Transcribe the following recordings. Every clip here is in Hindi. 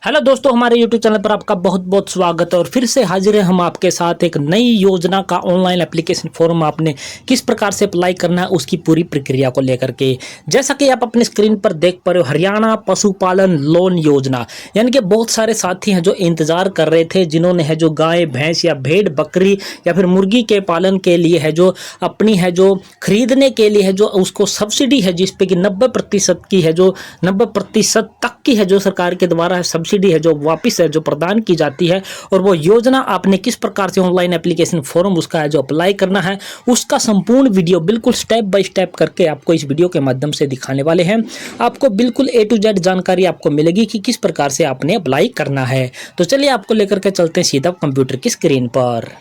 हेलो दोस्तों, हमारे YouTube चैनल पर आपका बहुत बहुत स्वागत है। और फिर से हाजिर है हम आपके साथ एक नई योजना का ऑनलाइन एप्लीकेशन फॉर्म आपने किस प्रकार से अप्लाई करना है उसकी पूरी प्रक्रिया को लेकर के। जैसा कि आप अपने स्क्रीन पर देख पा रहे हो, हरियाणा पशुपालन लोन योजना, यानी कि बहुत सारे साथी हैं जो इंतजार कर रहे थे, जिन्होंने है जो गाय भैंस या भेड़ बकरी या फिर मुर्गी के पालन के लिए है जो अपनी है जो खरीदने के लिए है जो उसको सब्सिडी है जिसपे कि 90% की है जो 90% तक की है जो सरकार के द्वारा सब्सिडी है जो वापस है जो प्रदान की जाती है। और वो योजना आपने किस प्रकार से ऑनलाइन एप्लीकेशन फॉर्म उसका है जो अप्लाई करना है, उसका संपूर्ण वीडियो बिल्कुल स्टेप बाय स्टेप करके आपको इस वीडियो के माध्यम से दिखाने वाले हैं। आपको बिल्कुल A to Z जानकारी आपको मिलेगी कि किस प्रकार से आपने अप्लाई करना है। तो चलिए आपको लेकर के चलते हैं सीधा कंप्यूटर की स्क्रीन पर।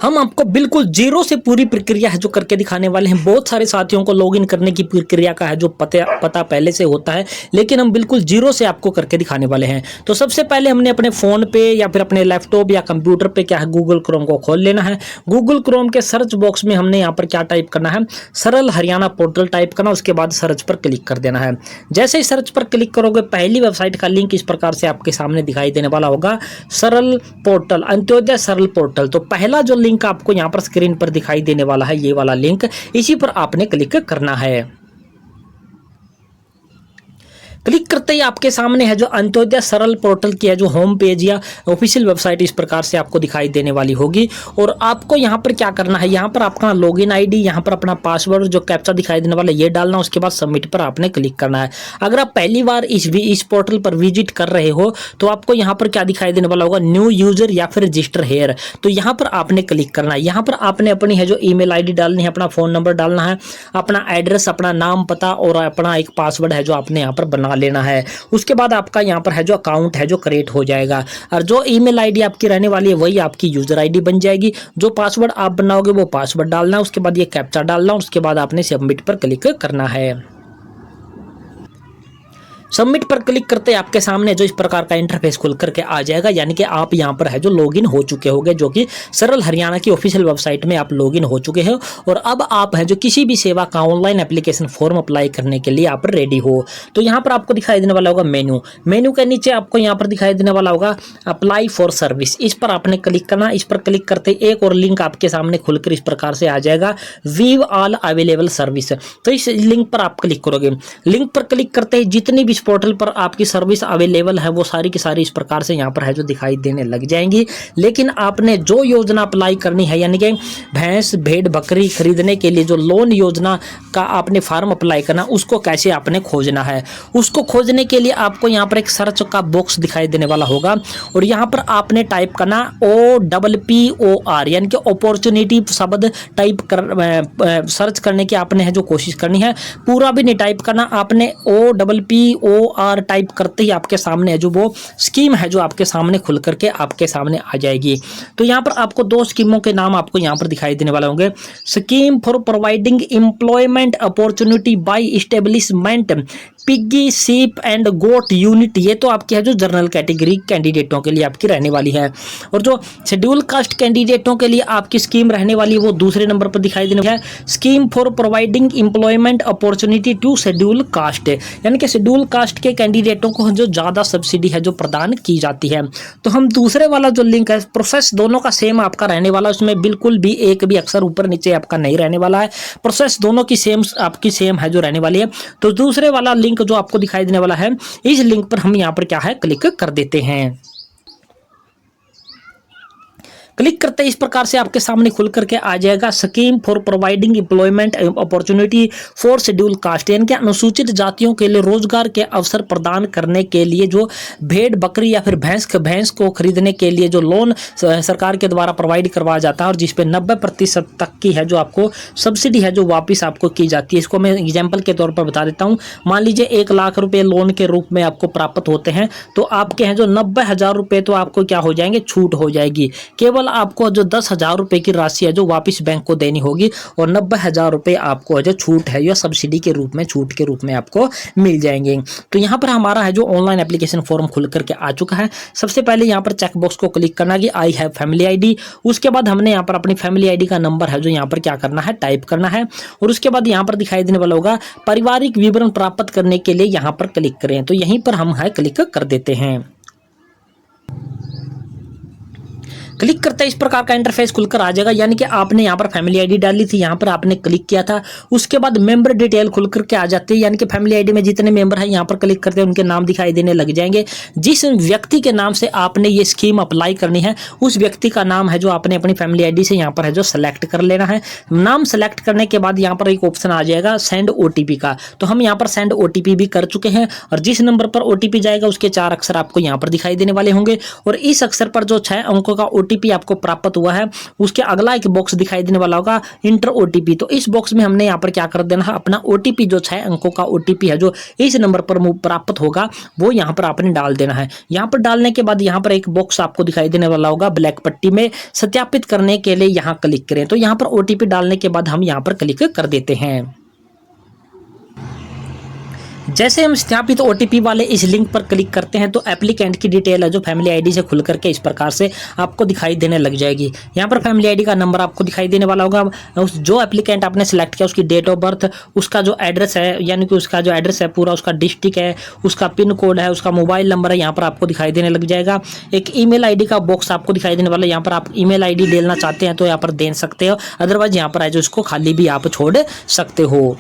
हम आपको बिल्कुल जीरो से पूरी प्रक्रिया है जो करके दिखाने वाले हैं। बहुत सारे साथियों को लॉगिन करने की प्रक्रिया का है जो पता पहले से होता है, लेकिन हम बिल्कुल जीरो से आपको करके दिखाने वाले हैं। तो सबसे पहले हमने अपने फ़ोन पे या फिर अपने लैपटॉप या कंप्यूटर पे क्या है गूगल क्रोम को खोल लेना है। गूगल क्रोम के सर्च बॉक्स में हमने यहाँ पर क्या टाइप करना है, सरल हरियाणा पोर्टल टाइप करना। उसके बाद सर्च पर क्लिक कर देना है। जैसे ही सर्च पर क्लिक करोगे पहली वेबसाइट का लिंक इस प्रकार से आपके सामने दिखाई देने वाला होगा, सरल पोर्टल, अंत्योदय सरल पोर्टल। तो पहला जो लिंक आपको यहां पर स्क्रीन पर दिखाई देने वाला है, ये वाला लिंक, इसी पर आपने क्लिक करना है। क्लिक करते ही आपके सामने है जो अंत्योदय सरल पोर्टल की है जो होम पेज या ऑफिशियल वेबसाइट इस प्रकार से आपको दिखाई देने वाली होगी। और आपको यहाँ पर क्या करना है, यहाँ पर आपका लॉगिन आईडी, यहाँ पर अपना पासवर्ड जो कैप्चा दिखाई देने वाला ये डालना। उसके बाद सबमिट पर आपने क्लिक करना है। अगर आप पहली बार इस पोर्टल पर विजिट कर रहे हो तो आपको यहाँ पर क्या दिखाई देने वाला होगा, न्यू यूजर या फिर रजिस्टर हेयर। तो यहाँ पर आपने क्लिक करना है। यहाँ पर आपने अपनी है जो ईमेल आईडी डालनी है, अपना फ़ोन नंबर डालना है, अपना एड्रेस, अपना नाम पता और अपना एक पासवर्ड है जो आपने यहाँ पर बना लेना है। उसके बाद आपका यहाँ पर है जो अकाउंट है जो क्रिएट हो जाएगा। और जो ईमेल आईडी आपकी रहने वाली है वही आपकी यूजर आईडी बन जाएगी। जो पासवर्ड आप बनाओगे वो पासवर्ड डालना है। उसके बाद ये कैप्चा डालना, उसके बाद आपने सबमिट पर क्लिक करना है। सबमिट पर क्लिक करते आपके सामने जो इस प्रकार का इंटरफेस खुल करके आ जाएगा, यानी कि आप यहां पर है जो लॉगिन हो चुके होंगे, जो कि सरल हरियाणा की ऑफिशियल वेबसाइट में आप लॉगिन हो चुके हो। और अब आप है जो किसी भी सेवा का ऑनलाइन एप्लीकेशन फॉर्म अप्लाई करने के लिए आप रेडी हो। तो यहां पर आपको दिखाई देने वाला होगा मेन्यू के नीचे आपको यहां पर दिखाई देने वाला होगा अप्लाई फॉर सर्विस। इस पर आपने क्लिक करना। इस पर क्लिक करते एक और लिंक आपके सामने खुलकर इस प्रकार से आ जाएगा, व्यू ऑल अवेलेबल सर्विस। तो इस लिंक पर आप क्लिक करोगे। लिंक पर क्लिक करते ही जितनी भी पोर्टल पर आपकी सर्विस अवेलेबल है वो सारी की सारी इस प्रकार से यहाँ पर है जो दिखाई देने लग जाएंगी। लेकिन आपने जो योजना अप्लाई करनी है, यानी कि भैंस भेड़ बकरी खरीदने के लिए जो लोन योजना का आपने फॉर्म अप्लाई करना, उसको कैसे आपने खोजना है। उसको खोजने के लिए आपको यहाँ पर एक सर्च का बॉक्स दिखाई देने वाला होगा और यहाँ पर आपने टाइप करना OPPOR, यानी कि अपॉर्चुनिटी शब्द टाइप कर सर्च करने की आपने है जो कोशिश करनी है। पूरा भी नहीं टाइप करना, आपने OPPOR टाइप करते ही आपके सामने जो वो स्कीम है जो आपके सामने खुल करके आपके सामने आ जाएगी। तो यहाँ पर आपको दो स्कीमों के नाम आपको यहाँ पर दिखाई देने वाले होंगे। Scheme for providing employment opportunity by establishment piggy sheep and goat unit, ये तो आपकी है जो जनरल कैटेगरी कैंडिडेटों के लिए आपकी रहने वाली है। और जो शेड्यूल कास्ट कैंडिडेटों के लिए आपकी स्कीम रहने वाली है वो दूसरे नंबर पर दिखाई देने वाली है, scheme for providing employment opportunity to schedule caste, यानी कि शेड्यूल कास्ट के कैंडिडेटों को जो ज़्यादा सब्सिडी है जो प्रदान की जाती है। तो हम दूसरे वाला जो लिंक है, प्रोसेस दोनों का सेम आपका रहने वाला है, उसमें बिल्कुल भी एक भी अक्षर ऊपर नीचे आपका नहीं रहने वाला है। प्रोसेस दोनों की सेम आपकी सेम है जो रहने वाली है। तो दूसरे वाला लिंक जो आपको दिखाई देने वाला है, इस लिंक पर हम यहाँ पर क्या है क्लिक कर देते हैं। क्लिक करते इस प्रकार से आपके सामने खुल करके आ जाएगा, scheme for providing employment opportunity for schedule caste, यानी कि अनुसूचित जातियों के लिए रोजगार के अवसर प्रदान करने के लिए जो भेड़ बकरी या फिर भैंस को खरीदने के लिए जो लोन सरकार के द्वारा प्रोवाइड करवाया जाता है और जिसपे 90% तक की है जो आपको सब्सिडी है जो वापस आपको की जाती है। इसको मैं एग्जाम्पल के तौर पर बता देता हूँ। मान लीजिए 1 लाख रुपये लोन के रूप में आपको प्राप्त होते हैं, तो आपके हैं जो 90,000 रुपये तो आपको क्या हो जाएंगे, छूट हो जाएगी। केवल आपको जो 10,000 रुपए की राशि है जो वापस बैंक को देनी होगी और 90,000 रुपए आपको जो छूट है या सब्सिडी के रूप में, छूट के रूप में आपको मिल जाएंगे। तो यहाँ पर हमारा है जो ऑनलाइन एप्लीकेशन फॉर्म खुल करके आ चुका है। सबसे पहले यहाँ पर चेक बॉक्स को क्लिक करना कि आई हैव फैमिली आईडी। उसके बाद हमने यहाँ पर अपनी फैमिली आईडी का नंबर है जो यहाँ पर क्या करना है, टाइप करना है। और उसके बाद यहाँ पर दिखाई देने वाला होगा पारिवारिक विवरण प्राप्त करने के लिए यहाँ पर क्लिक करें। तो यहीं पर हम है क्लिक कर देते हैं। क्लिक करते इस प्रकार का इंटरफेस खुलकर आ जाएगा, यानी कि आपने यहाँ पर फैमिली आईडी डाली थी, यहाँ पर आपने क्लिक किया था। उसके बाद मेंबर डिटेल खुल करके आ जाती है, यानी कि फैमिली आईडी में जितने मेंबर हैं यहाँ पर क्लिक करते हैं उनके नाम दिखाई देने लग जाएंगे। जिस व्यक्ति के नाम से आपने ये स्कीम अप्लाई करनी है उस व्यक्ति का नाम है जो आपने अपनी फैमिली आईडी से यहाँ पर है जो सेलेक्ट कर लेना है। नाम सेलेक्ट करने के बाद यहाँ पर एक ऑप्शन आ जाएगा सेंड OTP का, तो हम यहाँ पर सेंड OTP भी कर चुके हैं। और जिस नंबर पर OTP जाएगा उसके 4 अक्षर आपको यहाँ पर दिखाई देने वाले होंगे और इस अक्षर पर जो 6 अंकों का OTP आपको प्राप्त हुआ है उसके अगला एक बॉक्स दिखाई देने वाला होगा इंटर OTP। तो इस बॉक्स में हमने यहाँ पर क्या कर देना है, अपना OTP जो 6 अंकों का OTP है जो इस नंबर पर प्राप्त होगा वो यहाँ पर आपने डाल देना है। यहाँ पर डालने के बाद यहाँ पर एक बॉक्स आपको दिखाई देने वाला होगा ब्लैक पट्टी में, सत्यापित करने के लिए यहाँ क्लिक करें। तो यहाँ पर OTP डालने के बाद हम यहाँ पर क्लिक कर देते हैं। जैसे हम सत्यापित OTP वाले इस लिंक पर क्लिक करते हैं तो एप्लीकेंट की डिटेल है जो फैमिली आईडी से खुल करके इस प्रकार से आपको दिखाई देने लग जाएगी। यहाँ पर फैमिली आईडी का नंबर आपको दिखाई देने वाला होगा, उस जो एप्लीकेंट आपने सेलेक्ट किया उसकी डेट ऑफ बर्थ, उसका जो एड्रेस है यानी कि उसका जो एड्रेस है पूरा, उसका डिस्ट्रिक्ट है, उसका पिन कोड है, उसका मोबाइल नंबर है, यहाँ पर आपको दिखाई देने लग जाएगा। एक ईमेल आईडी का बॉक्स आपको दिखाई देने वाला है, यहाँ पर आप ईमेल आईडी डालना चाहते हैं तो यहाँ पर दे सकते हो, अदरवाइज यहाँ पर है जो इसको खाली भी आप छोड़ सकते हो।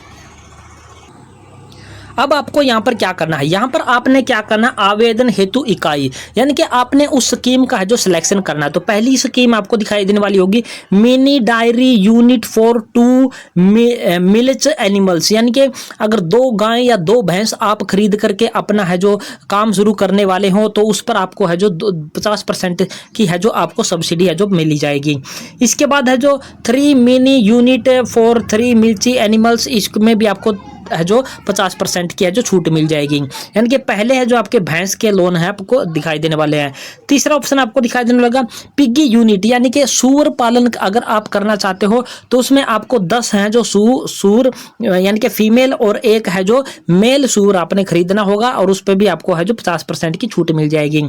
अब आपको यहाँ पर क्या करना है, यहाँ पर आपने क्या करना, आवेदन हेतु इकाई, यानी कि आपने उस स्कीम का है जो सिलेक्शन करना है। तो पहली स्कीम आपको दिखाई देने वाली होगी mini diary unit for 2 milch animals, यानी कि अगर 2 गाय या 2 भैंस आप खरीद करके अपना है जो काम शुरू करने वाले हो तो उस पर आपको है जो 50% की है जो आपको सब्सिडी है जो मिली जाएगी। इसके बाद है जो 3 मिनी यूनिट फॉर 3 मिल्ची एनिमल्स, इसमें भी आपको है जो 50% की है जो छूट मिल जाएगी। यानी कि पहले है जो आपके भैंस के लोन है आपको दिखाई देने वाले हैं। तीसरा ऑप्शन आपको दिखाई देने लगा पिगी यूनिट, यानी कि सूअर पालन अगर आप करना चाहते हो तो उसमें आपको 10 हैं जो सूअर यानी कि फीमेल और एक है जो मेल सूअर आपने खरीदना होगा और उस पर भी आपको है जो 50% की छूट मिल जाएगी।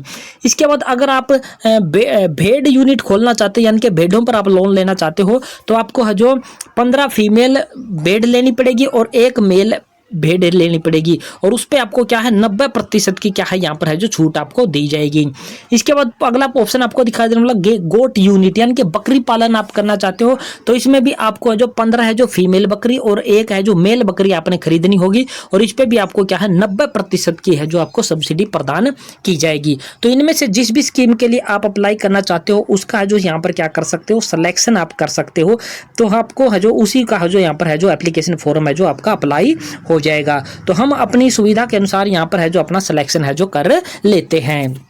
इसके बाद अगर आप भेड़ यूनिट खोलना चाहते हैं यानी कि भेड़ों पर आप लोन लेना चाहते हो तो आपको है जो 15 फीमेल भेड़ लेनी पड़ेगी और एक मेल भेड़ लेनी पड़ेगी और उस पे आपको क्या है 90% की क्या है यहाँ पर है जो छूट आपको दी जाएगी। इसके बाद अगला ऑप्शन आपको दिखाई देने वाला गोट यूनिट, यानी कि बकरी पालन आप करना चाहते हो तो इसमें भी आपको जो 15 है जो फीमेल बकरी और एक है जो मेल बकरी आपने खरीदनी होगी और इस पे भी आपको क्या है 90% की है जो आपको सब्सिडी प्रदान की जाएगी। तो इनमें से जिस भी स्कीम के लिए आप अप्लाई करना चाहते हो उसका जो यहाँ पर क्या कर सकते हो, सिलेक्शन आप कर सकते हो। तो आपको है जो उसी का जो यहाँ पर है जो एप्लीकेशन फॉर्म है जो आपका अप्लाई हो जाएगा। तो हम अपनी सुविधा के अनुसार यहाँ पर है जो अपना सिलेक्शन है जो कर लेते हैं।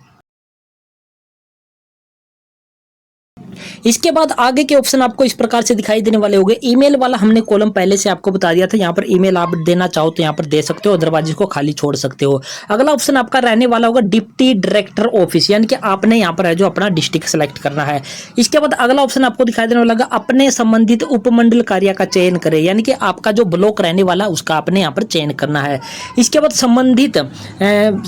इसके बाद आगे के ऑप्शन आपको इस प्रकार से दिखाई देने वाले होंगे। ईमेल वाला हमने कॉलम पहले से आपको बता दिया था, यहाँ पर ईमेल आप देना चाहो तो यहाँ पर दे सकते हो, अदरवाइज इसको खाली छोड़ सकते हो। अगला ऑप्शन आपका रहने वाला होगा डिप्टी डायरेक्टर ऑफिस, यानी कि आपने यहाँ पर है जो अपना डिस्ट्रिक्ट सेलेक्ट करना है। इसके बाद अगला ऑप्शन आपको दिखाई देने वाला होगा अपने संबंधित उपमंडल कार्य का चयन करें, यानी कि आपका जो ब्लॉक रहने वाला उसका आपने यहाँ पर चयन करना है। इसके बाद संबंधित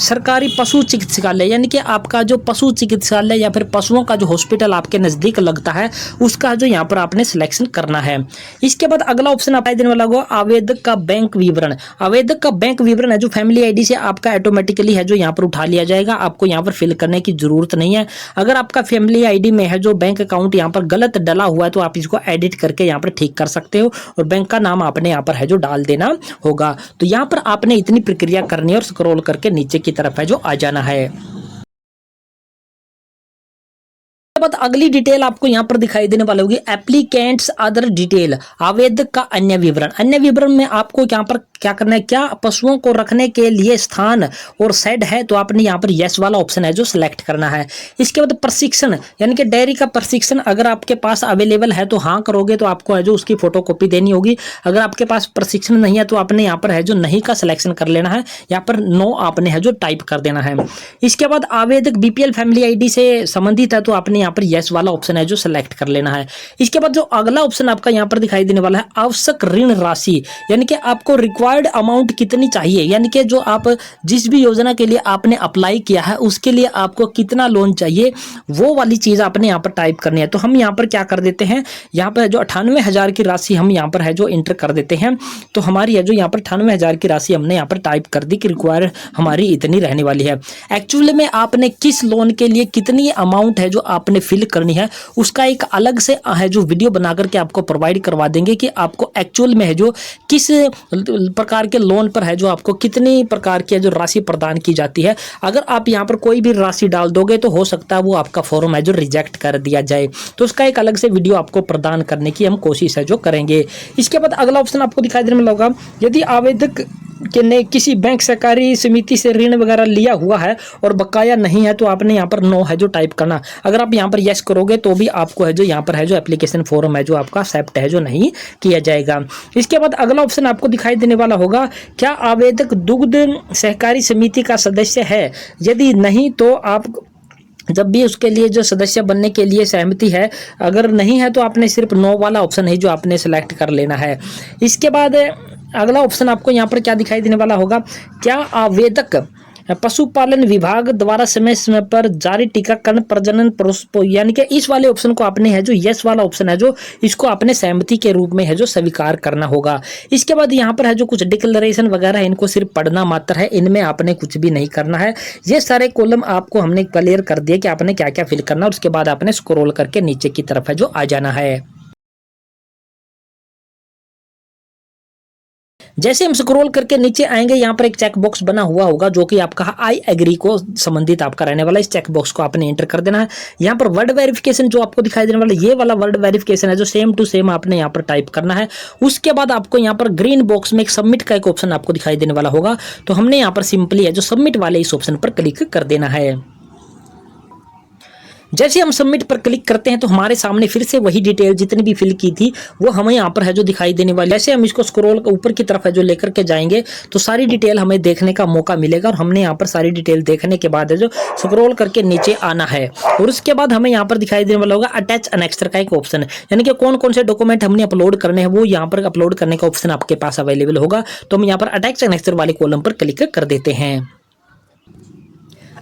सरकारी पशु चिकित्सालय, यानी कि आपका जो पशु चिकित्सालय या फिर पशुओं का जो हॉस्पिटल आपके नजदीक लगता है उसका जो यहाँ पर आपने सिलेक्शन करना है। इसके बाद अगला ऑप्शन आपको देने वाला होगा आवेदक का बैंक विवरण। आवेदक का बैंक विवरण है जो फैमिली आईडी से आपका ऑटोमेटिकली है जो यहाँ पर उठा लिया जाएगा, आपको यहाँ पर फिल करने की जरूरत नहीं है। अगर आपका फैमिली आईडी में है जो बैंक अकाउंट यहाँ पर गलत डला हुआ है तो आप इसको एडिट करके यहाँ पर ठीक कर सकते हो और बैंक का नाम आपने यहाँ पर है जो डाल देना होगा। तो यहाँ पर आपने इतनी प्रक्रिया करनी है और स्क्रॉल करके नीचे की तरफ है जो आ जाना है। बाद अगली डिटेल आपको यहां पर दिखाई देने वाली होगी एप्लीकेंट्स अदर डिटेल, आवेदक का अन्य विवरण। अन्य विवरण में आपको यहां पर क्या करना है, क्या पशुओं को रखने के लिए स्थान और शेड है तो आपने यहां पर यस वाला ऑप्शन है जो सिलेक्ट करना है। इसके बाद प्रशिक्षण यानी कि डेयरी का प्रशिक्षण अगर आपके पास अवेलेबल है तो हाँ करोगे तो आपको है जो उसकी फोटोकॉपी देनी होगी। अगर आपके पास प्रशिक्षण नहीं है तो आपने यहाँ पर है जो नहीं का सिलेक्शन कर लेना है, यहाँ पर नो आपने है जो टाइप कर देना है। इसके बाद आवेदक बीपीएल फैमिली आईडी से संबंधित है तो आपने यहाँ पर यस वाला ऑप्शन है जो सेलेक्ट कर लेना है। इसके बाद जो अगला ऑप्शन आपका यहाँ पर दिखाई देने वाला है आवश्यक ऋण राशि, यानी कि आपको रिक्वायर्ड अमाउंट कितनी चाहिए, यानी कि जो आप जिस भी योजना के लिए आपने अप्लाई किया है उसके लिए आपको कितना लोन चाहिए, वो वाली चीज आपने यहाँ पर टाइप करनी है। तो हम यहाँ पर क्या कर देते हैं, यहाँ पर जो 98,000 की राशि हम यहाँ पर है जो इंटर कर देते हैं। तो हमारी है जो यहाँ पर 98,000 की राशि हमने यहाँ पर टाइप कर दी कि रिक्वायर हमारी इतनी रहने वाली है। एक्चुअली में आपने किस लोन के लिए कितनी अमाउंट है जो आपने फिल करनी है उसका एक अलग से है जो वीडियो बना करके आपको प्रोवाइड करवा देंगे कि आपको एक्चुअल में है जो किस प्रकार के लोन पर है जो आपको कितनी प्रकार की जो राशि प्रदान की जाती है। अगर आप यहाँ पर कोई भी राशि डाल दोगे तो हो सकता है वो आपका फॉर्म है जो रिजेक्ट कर दिया जाए, तो उसका एक अलग से वीडियो आपको प्रदान करने की हम कोशिश है जो करेंगे। इसके बाद अगला ऑप्शन आपको दिखाई देने वाला होगा, यदि आवेदक के ने किसी बैंक सहकारी समिति से ऋण वगैरह लिया हुआ है और बकाया नहीं है तो आपने यहाँ पर नो है जो टाइप करना। अगर आप यहाँ पर यस करोगे तो भी आपको है जो यहाँ पर है जो एप्लीकेशन फॉर्म है जो आपका एक्सेप्ट है जो नहीं किया जाएगा। इसके बाद अगला ऑप्शन आपको दिखाई देने वाला होगा, क्या आवेदक दुग्ध सहकारी समिति का सदस्य है, यदि नहीं तो आप जब भी उसके लिए जो सदस्य बनने के लिए सहमति है, अगर नहीं है तो आपने सिर्फ नो वाला ऑप्शन है जो आपने सेलेक्ट कर लेना है। इसके बाद अगला ऑप्शन आपको यहाँ पर क्या दिखाई देने वाला होगा, क्या आवेदक पशुपालन विभाग द्वारा समय समय पर जारी टीकाकरण प्रजनन यानी कि इस वाले ऑप्शन को आपने है जो यस वाला ऑप्शन है जो इसको आपने सहमति के रूप में है जो स्वीकार करना होगा। इसके बाद यहाँ पर है जो कुछ डिक्लेरेशन वगैरह है इनको सिर्फ पढ़ना मात्र है, इनमें आपने कुछ भी नहीं करना है। ये सारे कॉलम आपको हमने क्लियर कर दिए कि आपने क्या क्या फिल करना है, उसके बाद आपने स्क्रॉल करके नीचे की तरफ है जो आ जाना है। जैसे हम स्क्रॉल करके नीचे आएंगे यहाँ पर एक चेक बॉक्स बना हुआ होगा जो कि आपका आई एग्री को संबंधित आपका रहने वाला। इस चेक बॉक्स को आपने एंटर कर देना है। यहाँ पर वर्ड वेरिफिकेशन जो आपको दिखाई देने वाला ये वाला वर्ड वेरिफिकेशन है जो सेम टू सेम आपने यहाँ पर टाइप करना है। उसके बाद आपको यहाँ पर ग्रीन बॉक्स में एक सबमिट का एक ऑप्शन आपको दिखाई देने वाला होगा, तो हमने यहाँ पर सिंपली है जो सबमिट वाले इस ऑप्शन पर क्लिक कर देना है। जैसे हम सबमिट पर क्लिक करते हैं तो हमारे सामने फिर से वही डिटेल जितनी भी फिल की थी वो हमें यहाँ पर है जो दिखाई देने वाली है। जैसे हम इसको स्क्रॉल ऊपर की तरफ है जो लेकर के जाएंगे तो सारी डिटेल हमें देखने का मौका मिलेगा, और हमने यहाँ पर सारी डिटेल देखने के बाद है जो स्क्रॉल करके नीचे आना है। और उसके बाद हमें यहाँ पर दिखाई देने वाला होगा अटैच एनेक्सर का एक ऑप्शन, यानी कि कौन कौन से डॉक्यूमेंट हमने अपलोड करने हैं वो यहाँ पर अपलोड करने का ऑप्शन आपके पास अवेलेबल होगा। तो हम यहाँ पर अटैच एनेक्सर वाले कॉलम पर क्लिक कर देते हैं।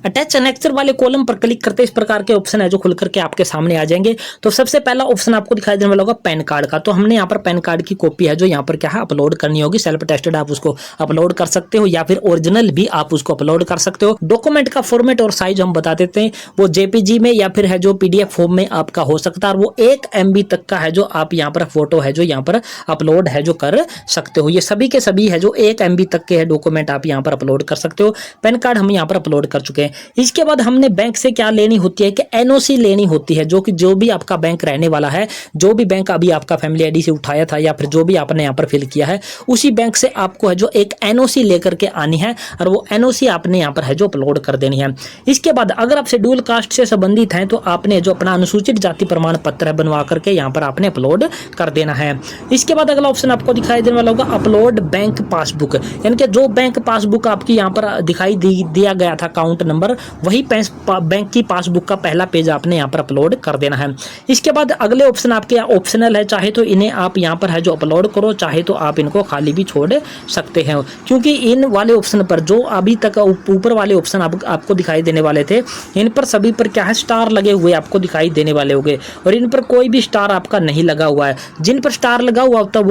अटैच एनेक्सर वाले कॉलम पर क्लिक करते इस प्रकार के ऑप्शन है जो खुल करके आपके सामने आ जाएंगे। तो सबसे पहला ऑप्शन आपको दिखाई देने वाला होगा पैन कार्ड का। तो हमने यहाँ पर पैन कार्ड की कॉपी है जो यहाँ पर क्या है अपलोड करनी होगी। सेल्फ टेस्टेड आप उसको अपलोड कर सकते हो या फिर ओरिजिनल भी आप उसको अपलोड कर सकते हो। डॉक्यूमेंट का फॉर्मेट और साइज हम बता देते हैं, वो जेपीजी में या फिर है जो पीडीएफ फॉर्म में आपका हो सकता है, और वो 1 MB तक का है जो आप यहाँ पर फोटो है जो यहाँ पर अपलोड है जो कर सकते हो। ये सभी के सभी है जो 1 MB तक के है डॉक्यूमेंट आप यहाँ पर अपलोड कर सकते हो। पैन कार्ड हम यहाँ पर अपलोड कर चुके हैं। इसके बाद हमने बैंक से क्या लेनी होती है कि एनओसी लेनी होती है, जो कि जो भी आपका बैंक रहने वाला है, जो भी बैंक अभी आपका फैमिली आईडी से उठाया था या फिर जो भी आपने यहाँ पर फिल किया है उसी बैंक से आपको है जो एक एनओसी लेकर के आनी है, और वो एनओसी आपने यहाँ पर है जो अपलोड कर देनी है। इसके बाद अगर आप शेड्यूल कास्ट से संबंधित हैं तो आपने जो अपना अनुसूचित जाति प्रमाण पत्र है बनवा करके यहाँ पर आपने अपलोड कर देना है। इसके बाद अगला ऑप्शन आपको दिखाई देने वाला होगा अपलोड बैंक पासबुक, यानी कि जो बैंक पासबुक आपकी यहाँ पर दिखाई दिया गया था अकाउंट नंबर, वही बैंक की पासबुक का पहला पेज आपने यहाँ पर अपलोड कर देना है। इसके बाद अगले ऑप्शन आपके ऑप्शनल है, चाहे तो इन्हें आप यहाँ पर है जो अपलोड करो, चाहे तो आप इनको खाली भी छोड़ सकते हैं, क्योंकि इन वाले ऑप्शन पर जो अभी तक ऊपर वाले ऑप्शन आपको दिखाई देने वाले थे इन पर सभी पर क्या है स्टार लगे हुए आपको दिखाई देने वाले होंगे, और इन पर कोई भी स्टार आपका नहीं लगा हुआ है। जिन पर स्टार लगा हुआ होता है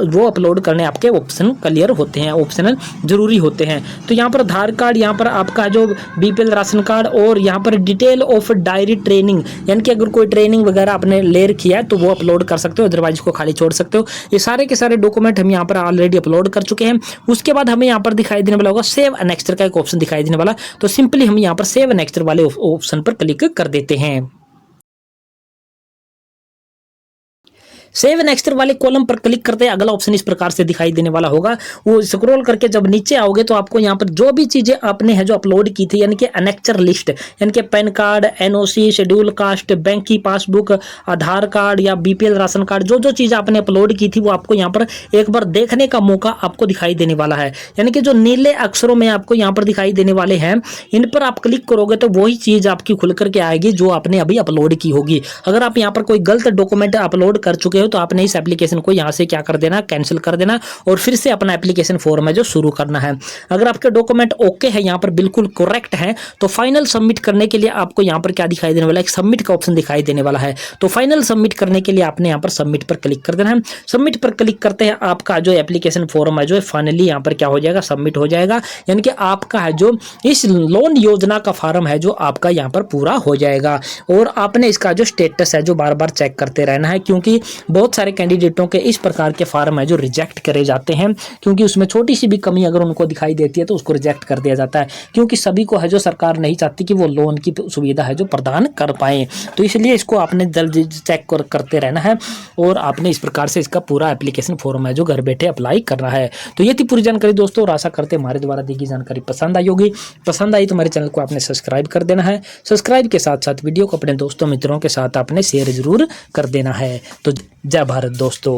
वो अपलोड करने आपके ऑप्शन क्लियर होते हैं, ऑप्शनल जरूरी होते हैं। तो यहाँ पर आधार कार्ड, यहाँ पर आपका जो बीपीएल राशन कार्ड, और यहाँ पर डिटेल ऑफ डायरी ट्रेनिंग, यानी कि अगर कोई ट्रेनिंग वगैरह आपने ले रखी है तो वो अपलोड कर सकते हो, अदरवाइज को खाली छोड़ सकते हो। ये सारे के सारे डॉक्यूमेंट हम यहाँ पर ऑलरेडी अपलोड कर चुके हैं। उसके बाद हमें यहाँ पर दिखाई देने वाला होगा सेव एनेक्सर का एक ऑप्शन दिखाई देने वाला, तो सिंपली हम यहाँ पर सेव एनेक्सर वाले ऑप्शन पर क्लिक कर देते हैं। सेव नेक्स्ट वाले कॉलम पर क्लिक करते हैं अगला ऑप्शन इस प्रकार से दिखाई देने वाला होगा। वो स्क्रॉल करके जब नीचे आओगे तो आपको यहाँ पर जो भी चीजें आपने है जो अपलोड की थी यानी कि अनेक्चर लिस्ट, यानी कि pan card, NOC, schedule caste, bank की पासबुक, आधार कार्ड या बीपीएल राशन कार्ड, जो जो चीज आपने अपलोड की थी वो आपको यहाँ पर एक बार देखने का मौका आपको दिखाई देने वाला है। यानी कि जो नीले अक्षरों में आपको यहाँ पर दिखाई देने वाले हैं, इन पर आप क्लिक करोगे तो वही चीज आपकी खुल करके आएगी जो आपने अभी अपलोड की होगी। अगर आप यहाँ पर कोई गलत डॉक्यूमेंट अपलोड कर चुके हो तो आपने इस एप्लीकेशन को यहाँ से क्या कर देना, कैंसिल कर देना और फिर से अपना एप्लीकेशन फॉर्म है जो शुरू करना है। अगर आपके डॉक्यूमेंट ओके है, यहाँ पर बिल्कुल करेक्ट है, तो फाइनल सबमिट करने के लिए आपको यहाँ पर क्या दिखाई देने वाला है, एक सबमिट का ऑप्शन दिखाई देने वाला है। तो फाइनल सबमिट करने के लिए आपने यहाँ पर सबमिट पर क्लिक कर देना है। सबमिट पर क्लिक करते हैं आपका जो एप्लीकेशन फॉर्म है जो फाइनली यहाँ पर क्या हो जाएगा, सबमिट हो जाएगा। यानी कि आपका है जो इस लोन योजना का फॉर्म है जो आपका यहाँ पर पूरा हो जाएगा। और आपने इसका जो स्टेटस है जो बार बार चेक करते रहना है, क्योंकि बहुत सारे कैंडिडेटों के इस प्रकार के फॉर्म है जो रिजेक्ट करे जाते हैं, क्योंकि उसमें छोटी सी भी कमी अगर उनको दिखाई देती है तो उसको रिजेक्ट कर दिया जाता है, क्योंकि सभी को है जो सरकार नहीं चाहती कि वो लोन की सुविधा है जो प्रदान कर पाए। तो इसलिए इसको आपने जल्दी चेक करते रहना है और आपने इस प्रकार से इसका पूरा एप्लीकेशन फॉर्म है जो घर बैठे अप्लाई करना है। तो ये थी पूरी जानकारी दोस्तों, और आशा करते हैं हमारे द्वारा दी गई जानकारी पसंद आई होगी। पसंद आई तो हमारे चैनल को आपने सब्सक्राइब कर देना है। सब्सक्राइब के साथ साथ वीडियो को अपने दोस्तों मित्रों के साथ आपने शेयर जरूर कर देना है। तो जय भारत दोस्तों।